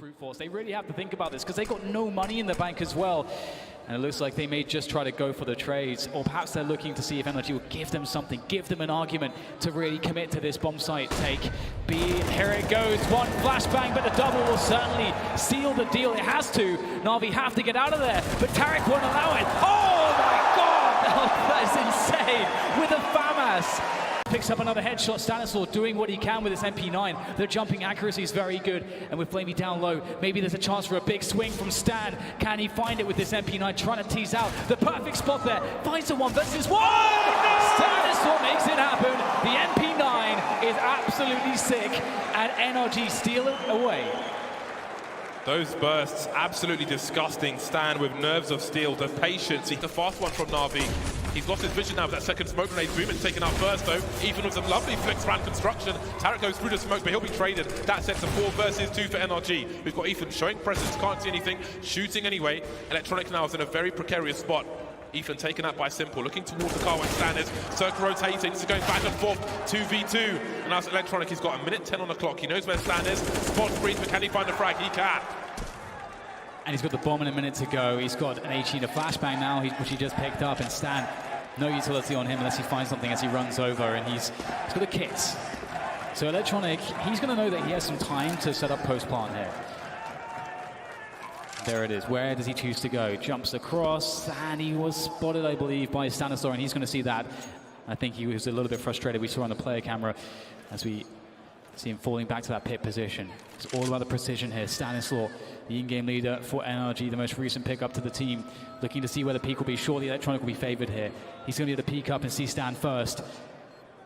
brute force. They really have to think about this because they got no money in the bank as well. And it looks like they may just try to go for the trades, or perhaps they're looking to see if Energy will give them something, give them an argument to really commit to this bomb site take. B, here it goes, one flashbang, but the double will certainly seal the deal. It has to. Na'Vi have to get out of there, but Tarek won't allow it. Oh my God, that is insane with a FAMAS. Picks up another headshot. Stanislaw doing what he can with his MP9. The jumping accuracy is very good, and with Flamey down low, maybe there's a chance for a big swing from Stan. Can he find it with this MP9? Trying to tease out the perfect spot there. Finds a 1 versus 1! Stanislaw makes it happen. The MP9 is absolutely sick, and NRG steal it away. Those bursts, absolutely disgusting. Stan with nerves of steel, the patience. The fast one from Na'Vi. He's lost his vision now with that second smoke grenade. Boomich taken out first though. Ethan with some lovely flicks around construction. Tarek goes through the smoke, but he'll be traded. That sets a 4 versus 2 for NRG. We've got Ethan showing presence, can't see anything, shooting anyway. Electronic now is in a very precarious spot. Ethan taken out by S1MPLE, looking towards the car where Stan is. Circle rotating, so going back and forth, 2v2. And now it's Electronic, he's got 1:10 on the clock. He knows where Stan is. Spot freeze, but can he find the frag? He can. And he's got the bomb in a minute to go. He's got an 18 to flashbang now, which he just picked up, and Stan, no utility on him unless he finds something as he runs over, and he's got the kits. So Electronic, he's going to know that he has some time to set up post-plant here. There it is. Where does he choose to go? Jumps across, and he was spotted, I believe, by Stanislaw, and he's going to see that. I think he was a little bit frustrated. We saw on the player camera as we see him falling back to that pit position. It's all about the precision here. Stanislaw, the in-game leader for NRG, the most recent pick up to the team, looking to see where the peak will be. Surely Electronic will be favored here. He's going to get the peek up and see Stan first.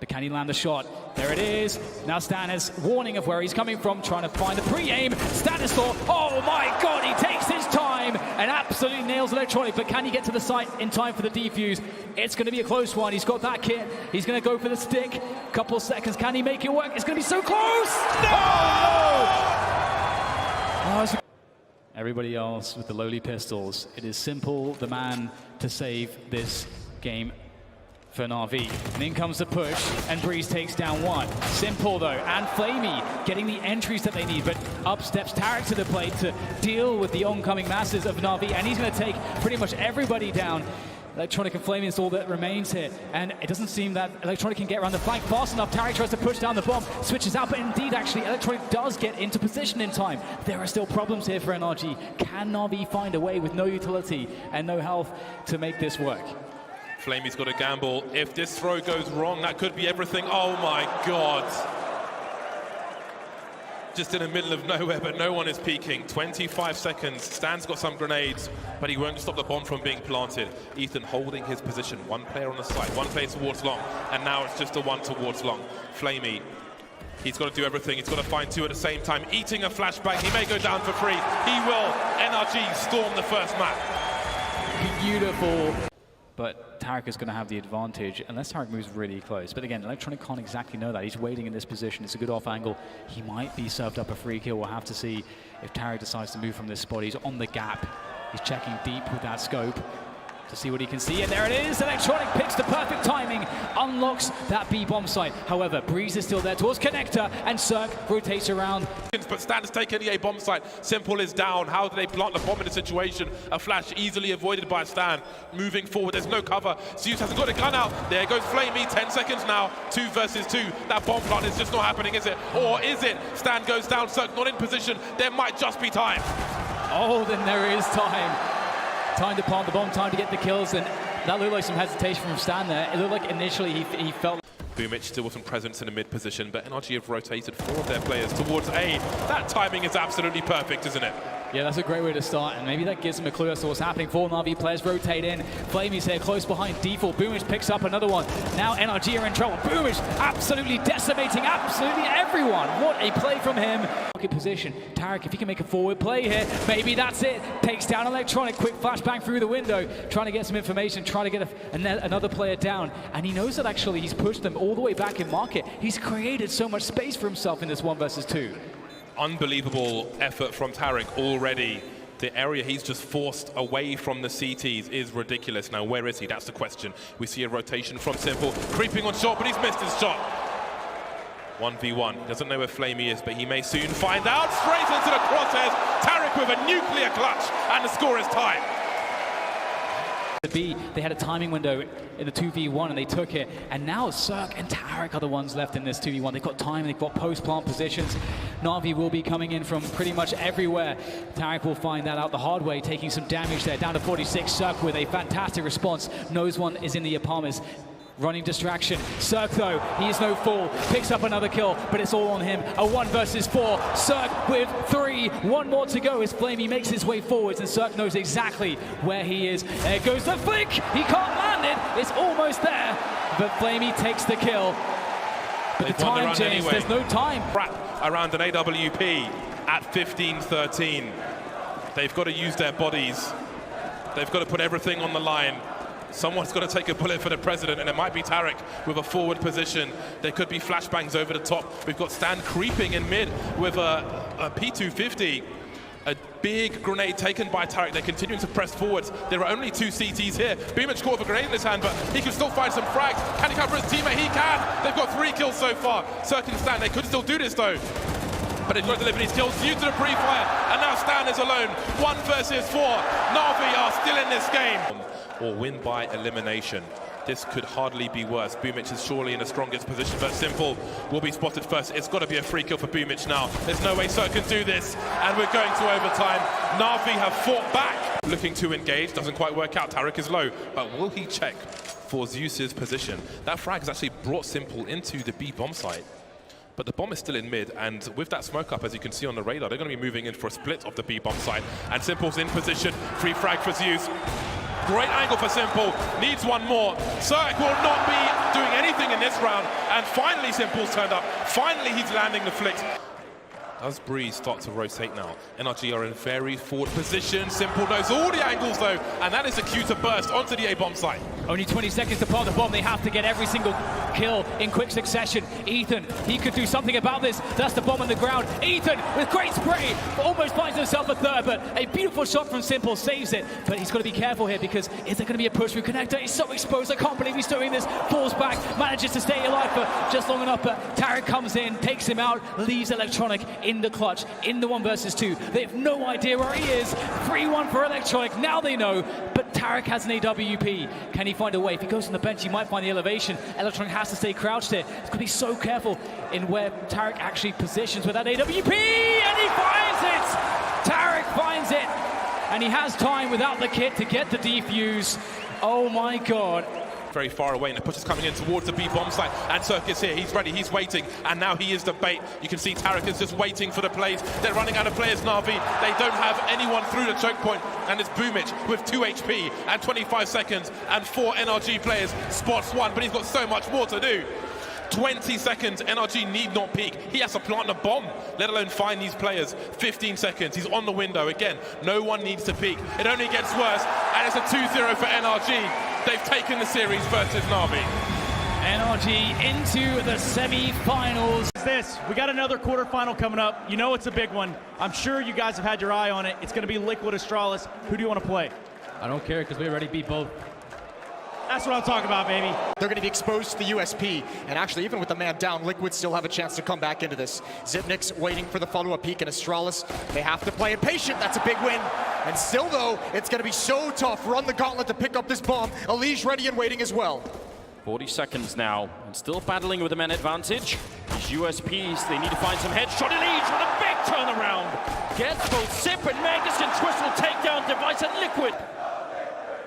But can he land the shot? There it is. Now Stan has warning of where he's coming from, trying to find the pre-aim. Stanislaw, oh my God, he takes his time and absolutely nails Electronic. But can he get to the site in time for the defuse? It's going to be a close one. He's got that kit. He's going to go for the stick. Couple of seconds. Can he make it work? It's going to be so close. No! Oh, everybody else with the lowly pistols. It is S1MPLE, the man to save this game for Na'Vi. And in comes the push, and Breeze takes down one. S1MPLE though, and Flamey getting the entries that they need, but up steps Tarek to the plate to deal with the oncoming masses of Na'Vi, and he's going to take pretty much everybody down. Electronic and Flamey is all that remains here, and it doesn't seem that Electronic can get around the flank fast enough. Tarek tries to push down the bomb, switches out, but indeed, actually, Electronic does get into position in time. There are still problems here for NRG. Can Na'Vi find a way with no utility and no health to make this work? Flamey's got a gamble. If this throw goes wrong, that could be everything. Oh my God. Just in the middle of nowhere, but no one is peeking. 25 seconds. Stan's got some grenades, but he won't stop the bomb from being planted. Ethan holding his position. One player on the side, one player towards long, and now it's just a one towards long. Flamey, he's got to do everything. He's got to find two at the same time. Eating a flashbang. He may go down for free. He will. NRG storm the first map. Beautiful. But Tarek is going to have the advantage unless Tarek moves really close. But again, Electronic can't exactly know that. He's waiting in this position. It's a good off angle. He might be served up a free kill. We'll have to see if Tarek decides to move from this spot. He's on the gap. He's checking deep with that scope to see what he can see. And there it is. Electronic picks the perfect timing, unlocks that B bomb site. However, Breeze is still there towards Connector, and Cirque rotates around. But Stan has taken the A bomb site. S1MPLE is down. How do they plant the bomb in a situation? A flash easily avoided by Stan. Moving forward, there's no cover. Zeus hasn't got a gun out. There goes Flamey. 10 seconds now. 2 versus 2. That bomb plant is just not happening, is it? Or is it? Stan goes down. Cirque not in position. There might just be time. Oh, then there is time. Time to plant the bomb, time to get the kills, and that looked like some hesitation from Stan there. It looked like initially he felt... Boomich still with some presence in the mid position, but NRG have rotated 4 of their players towards A. That timing is absolutely perfect, isn't it? Yeah, that's a great way to start, and maybe that gives them a clue as to what's happening. 4 Na'Vi players rotate in. Flamey's here close behind default. Boomich picks up another one. Now NRG are in trouble. Boomich absolutely decimating absolutely everyone. What a play from him. Pocket position. Tarek, if he can make a forward play here, maybe that's it. Takes down Electronic. Quick flashbang through the window. Trying to get some information, trying to get another player down. And he knows that actually he's pushed them all the way back in market. He's created so much space for himself in this 1 versus 2. Unbelievable effort from Tarek already. The area he's just forced away from the CTs is ridiculous. Now, where is he? That's the question. We see a rotation from S1MPLE, creeping on shot, but he's missed his shot. 1v1. He doesn't know where Flamey is, but he may soon find out. Straight into the crosshairs. Tarek with a nuclear clutch, and the score is tied. They had a timing window in the 2v1 and they took it, and now Cirque and Tarek are the ones left in this 2v1. They've got time, they've got post-plant positions. Na'Vi will be coming in from pretty much everywhere. Tarek will find that out the hard way, taking some damage there, down to 46. Cirque with a fantastic response, knows one is in the Apartments. Running distraction. Cirque, though, he is no fool. Picks up another kill, but it's all on him. A 1 versus 4. Cirque with 3. One more to go as Flamey makes his way forwards, and Cirque knows exactly where he is. There goes the flick. He can't land it. It's almost there, but Flamey takes the kill. But the time, James, anyway. There's no time. Wrap around an AWP at 15-13. They've got to use their bodies. They've got to put everything on the line. Someone's got to take a bullet for the president, and it might be Tarek with a forward position. There could be flashbangs over the top. We've got Stan creeping in mid with a P250. A big grenade taken by Tarek. They're continuing to press forwards. There are only 2 CTs here. Beamish caught with a grenade in his hand, but he can still find some frags. Can he cover his teammate? He can. They've got 3 kills so far. Cirque and Stan, they could still do this though. But they've got to deliver these kills due to the pre-fire. And now Stan is alone. 1 versus 4. Na'Vi are still in this game. Or win by elimination. This could hardly be worse. Boomich is surely in the strongest position, but S1MPLE will be spotted first. It's got to be a free kill for Boomich now. There's no way Cirque can do this, and we're going to overtime. Na'Vi have fought back. Looking to engage, doesn't quite work out. Tarek is low, but will he check for Zeus's position? That frag has actually brought S1MPLE into the B bomb site. But the bomb is still in mid, and with that smoke up, as you can see on the radar, they're going to be moving in for a split of the B bomb site. And S1MPLE's in position. Free frag for Zeus. Great angle for S1MPLE, needs one more. Cirque will not be doing anything in this round, and finally S1MPLE's turned up. Finally he's landing the flicks. Does Breeze start to rotate now? NRG are in very forward position. S1MPLE knows all the angles though, and that is the cue to burst onto the A-bomb site. Only 20 seconds to plant the bomb. They have to get every single kill in quick succession. Ethan, he could do something about this. That's the bomb on the ground. Ethan with great spray, almost finds himself a third, but a beautiful shot from S1MPLE saves it. But he's got to be careful here, because is there going to be a push through connector? He's so exposed. I can't believe he's doing this. Falls back, manages to stay alive for just long enough, but Tarek comes in, takes him out, leaves Electronic in the clutch, in the 1 versus 2. They have no idea where he is. 3-1 for Electronic. Now they know, but Tarek has an AWP. Can he find a way? If he goes on the bench, he might find the elevation. Electronic has to stay crouched here. He's got to be so careful in where Tarek actually positions with that AWP, and he finds it! Tarek finds it, and he has time without the kit to get the defuse. Oh my God. Very far away, and the push is coming in towards the B bomb site, and Cirque is here. He's ready, he's waiting, and now he is the bait. You can see Tarek is just waiting for the plays. They're running out of players, Na'Vi. They don't have anyone through the choke point, and it's Boomich with 2 HP and 25 seconds, and 4 NRG players. Spots 1, but he's got so much more to do. 20 seconds, NRG need not peek. He has to plant a bomb, let alone find these players. 15 seconds, he's on the window. Again, no one needs to peek. It only gets worse, and it's a 2-0 for NRG. They've taken the series versus Na'Vi. NRG into the semi-finals. We got another quarterfinal coming up. You know it's a big one. I'm sure you guys have had your eye on it. It's going to be Liquid Astralis. Who do you want to play? I don't care, because we already beat both. That's what I'm talking about, baby. They're going to be exposed to the USP, and actually, even with the man down, Liquid still have a chance to come back into this. Zipnik's waiting for the follow-up peek, and Astralis, they have to play it patient. That's a big win. And still, though, it's going to be so tough. Run the gauntlet to pick up this bomb. Elige ready and waiting as well. 40 seconds now, and still battling with the man advantage. These USPs, they need to find some headshot. Elige with a big turnaround. Gets both Zip and Magnus, and Twist will take down Device and Liquid.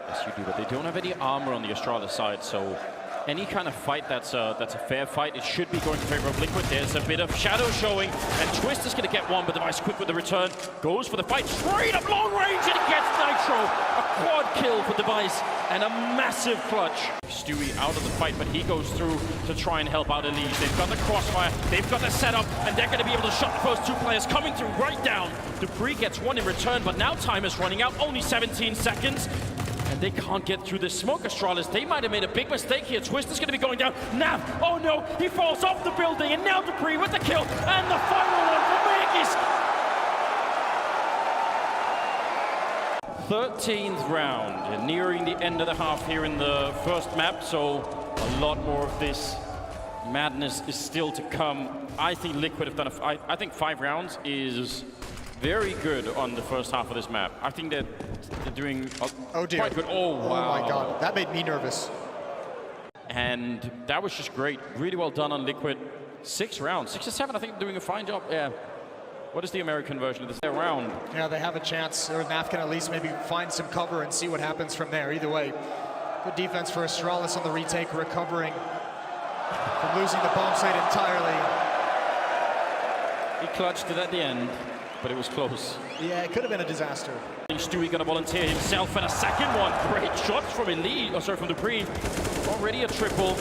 Yes, you do, but they don't have any armor on the Astralis side, so any kind of fight that's a fair fight, it should be going in favor of Liquid. There's a bit of shadow showing, and Twist is going to get one, but Device quick with the return. Goes for the fight, straight up long range, and he gets Nitro. A quad kill for Device, and a massive clutch. Stewie out of the fight, but he goes through to try and help out Elige. They've got the crossfire, they've got the setup, and they're going to be able to shut the first 2 players coming through right down. Dupree gets one in return, but now time is running out, only 17 seconds. And they can't get through this smoke. Astralis, they might have made a big mistake here. Twist is going to be going down. Nav, oh no, he falls off the building, and now Dupree with the kill, and the final one for Maggis. 13th round, and nearing the end of the half here in the first map, so a lot more of this Madness is still to come. I think Liquid have done I think 5 rounds is very good on the first half of this map. I think they're doing quite good. Oh, wow. Oh my God, that made me nervous. And that was just great. Really well done on Liquid. 6 rounds, 6 to 7, I think they're doing a fine job. Yeah. What is the American version of this round? Yeah, they have a chance. Or Naf can at least maybe find some cover and see what happens from there. Either way, good defense for Astralis on the retake, recovering from losing the bomb site entirely. He clutched it at the end, but it was close. Yeah, it could have been a disaster. Stewie gonna volunteer himself and a second one. Great shots from Elite, from Dupree. Already a triple,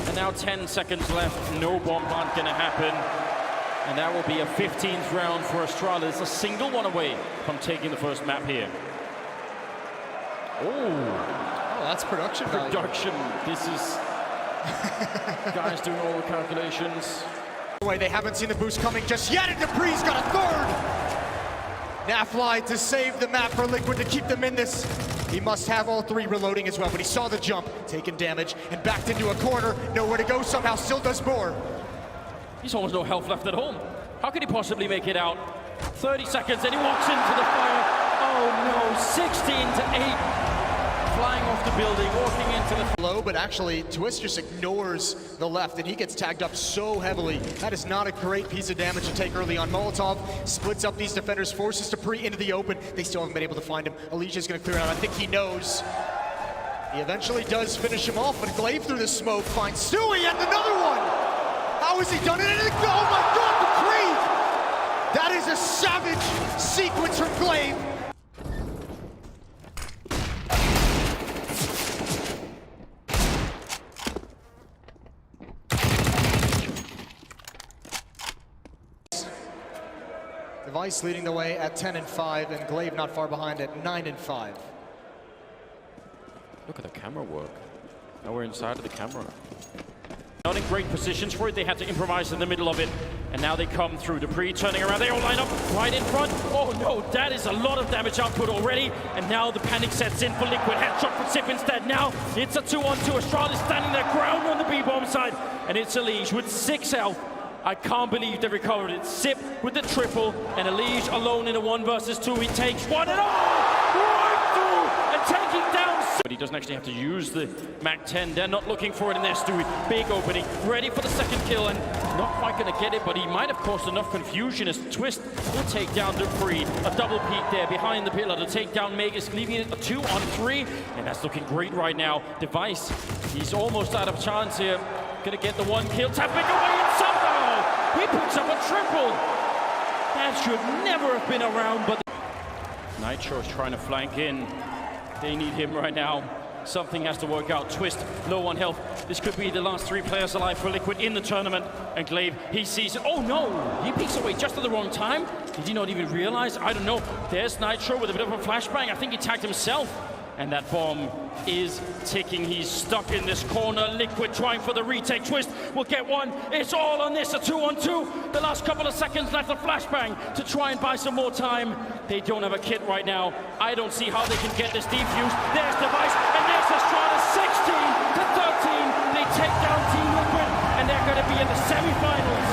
and now 10 seconds left. No bomb plant gonna happen. And that will be a 15th round for Astralis, a single one away from taking the first map here. Oh, that's production value. Production. This is guys doing all the calculations. They haven't seen the boost coming just yet, and Dupree's got a third. Nafly to save the map for Liquid to keep them in this. He must have all 3 reloading as well, but he saw the jump, taking damage, and backed into a corner. Nowhere to go somehow, still does more. He's almost no health left at home. How could he possibly make it out? 30 seconds, and he walks into the fire. Oh no, 16 to 8. Flying off the building, walking into the low, but actually Twist just ignores the left, and he gets tagged up so heavily. That is not a great piece of damage to take early on. Molotov splits up these defenders, forces Dupree into the open. They still haven't been able to find him. Alicia's gonna clear it out. I think he knows. He eventually does finish him off, but Glaive through the smoke finds Stewie, and another one! How has he done it? Oh my God, Dupree! That is a savage sequence from Glaive. Device leading the way at 10-5, and Glaive not far behind at 9-5. Look at the camera work. Now we're inside of the camera. Not in great positions for it. They had to improvise in the middle of it. And now they come through. Dupree turning around. They all line up right in front. Oh no, that is a lot of damage output already. And now the panic sets in for Liquid. Headshot for Sip instead. Now it's a 2-on-2. Astralis standing their ground on the B-bomb side. And it's Elige with 6 health. I can't believe they recovered it. Sip with the triple. And Elige alone in a 1 versus 2. He takes one and right through and taking down Sip. But he doesn't actually have to use the MAC-10. They're not looking for it in there, Stewie. Big opening, ready for the second kill, and not quite going to get it, but he might have caused enough confusion as Twist will take down Dupree. A double peek there behind the pillar to take down Magus, leaving it a 2-on-3, and that's looking great right now. Device, he's almost out of chance here. Going to get the 1 kill, tapping away, and somehow he picks up a triple. That should never have been around, but Nitro's trying to flank in. They need him right now. Something has to work out. Twist, low on health. This could be the last 3 players alive for Liquid in the tournament. And Glaive, he sees it. Oh no! He peeks away just at the wrong time. Did he not even realize? I don't know. There's Nitro with a bit of a flashbang. I think he tagged himself. And that bomb is ticking. He's stuck in this corner. Liquid trying for the retake. Twist will get one. It's all on this. A 2-on-2. The last couple of seconds left. A flashbang to try and buy some more time. They don't have a kit right now. I don't see how they can get this defused. There's Device, and there's Astralis. 16 to 13. They take down Team Liquid, and they're going to be in the semifinals.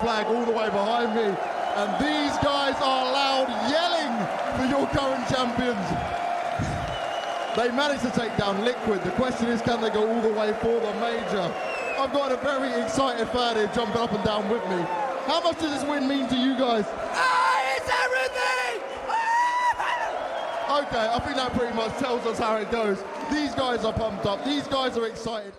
Flag all the way behind me, and these guys are loud yelling for your current champions. They managed to take down Liquid. The question is, can they go all the way for the major? I've got a very excited fan here jumping up and down with me. How much does this win mean to you guys? It's everything! Okay, I think that pretty much tells us how it goes. These guys are pumped up. These guys are excited.